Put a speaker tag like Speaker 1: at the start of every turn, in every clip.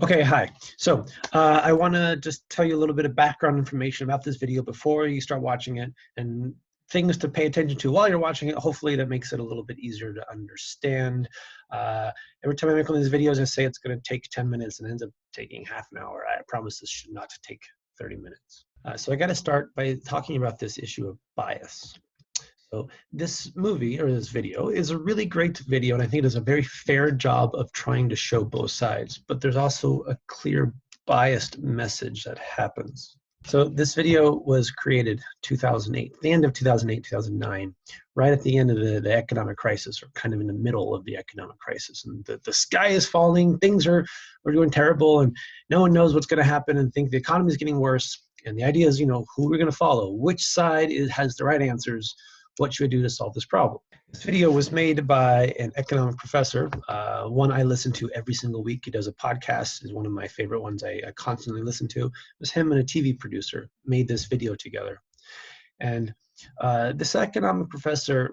Speaker 1: Okay, hi. So I want to just tell you a little bit of background information about this video before you start watching it, and things to pay attention to while you're watching it. Hopefully that makes it a little bit easier to understand. Every time I make one of these videos, I say it's going to take 10 minutes and it ends up taking half an hour. I promise this should not take 30 minutes. So I got to start by talking about this issue of bias. So this movie, or this video, is a really great video, and I think it does a very fair job of trying to show both sides, but there's also a clear biased message that happens. So this video was created 2008, the end of 2008, 2009, right at the end of the economic crisis, or kind of in the middle of the economic crisis. And the sky is falling, we're doing terrible, and no one knows what's going to happen, and think the economy is getting worse. And the idea is, who we're going to follow, which side has the right answers. What should we do to solve this problem? This video was made by an economic professor, one I listen to every single week. He does a podcast, is one of my favorite ones I constantly listen to. It was him and a TV producer made this video together. And this economic professor,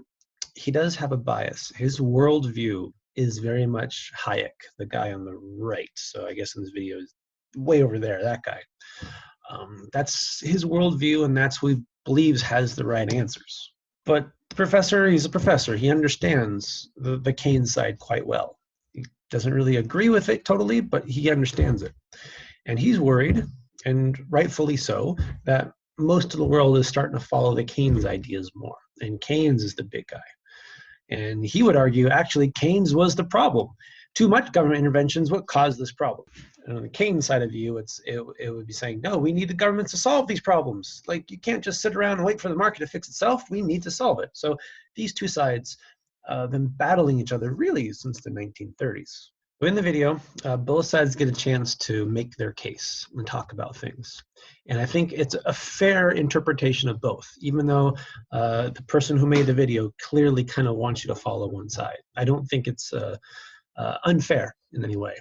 Speaker 1: he does have a bias. His worldview is very much Hayek, the guy on the right. So I guess in this video is way over there, that guy. That's his worldview, and that's what he believes has the right answers. But the professor, he's a professor. He understands the Keynes side quite well. He doesn't really agree with it totally, but he understands it. And he's worried, and rightfully so, that most of the world is starting to follow the Keynes ideas more. And Keynes is the big guy. And he would argue, actually, Keynes was the problem. Too much government intervention is what caused this problem. And on the Keynes side of view, it would be saying, no, we need the government to solve these problems. Like, you can't just sit around and wait for the market to fix itself. We need to solve it. So these two sides have been battling each other really since the 1930s. So in the video, both sides get a chance to make their case and talk about things. And I think it's a fair interpretation of both, even though the person who made the video clearly kind of wants you to follow one side. I don't think it's unfair in any way.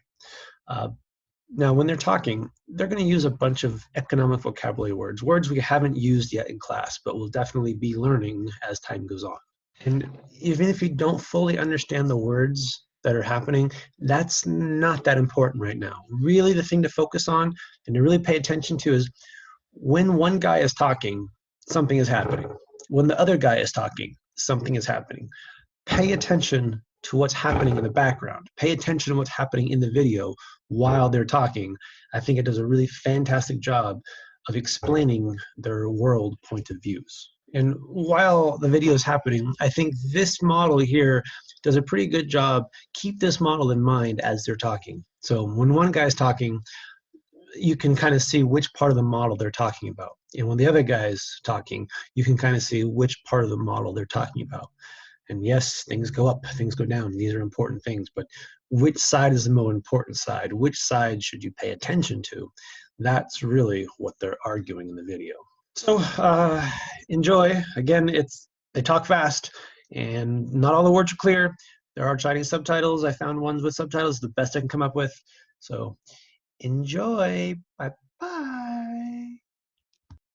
Speaker 1: Now, when they're talking, they're going to use a bunch of economic vocabulary words we haven't used yet in class, but we'll definitely be learning as time goes on. And even if you don't fully understand the words that are happening, that's not that important right now. Really, the thing to focus on and to really pay attention to is when one guy is talking, something is happening. When the other guy is talking, something is happening. Pay attention to what's happening in the background. Pay attention to what's happening in the video while they're talking. I think it does a really fantastic job of explaining their world point of views. And while the video is happening, I think this model here does a pretty good job. Keep this model in mind as they're talking. So when one guy's talking, you can kind of see which part of the model they're talking about. And when the other guy's talking, you can kind of see which part of the model they're talking about. And yes, things go up, things go down. These are important things, but which side is the more important side? Which side should you pay attention to? That's really what they're arguing in the video. So enjoy. Again, they talk fast, and not all the words are clear. There are Chinese subtitles. I found ones with subtitles, the best I can come up with. So enjoy. Bye-bye.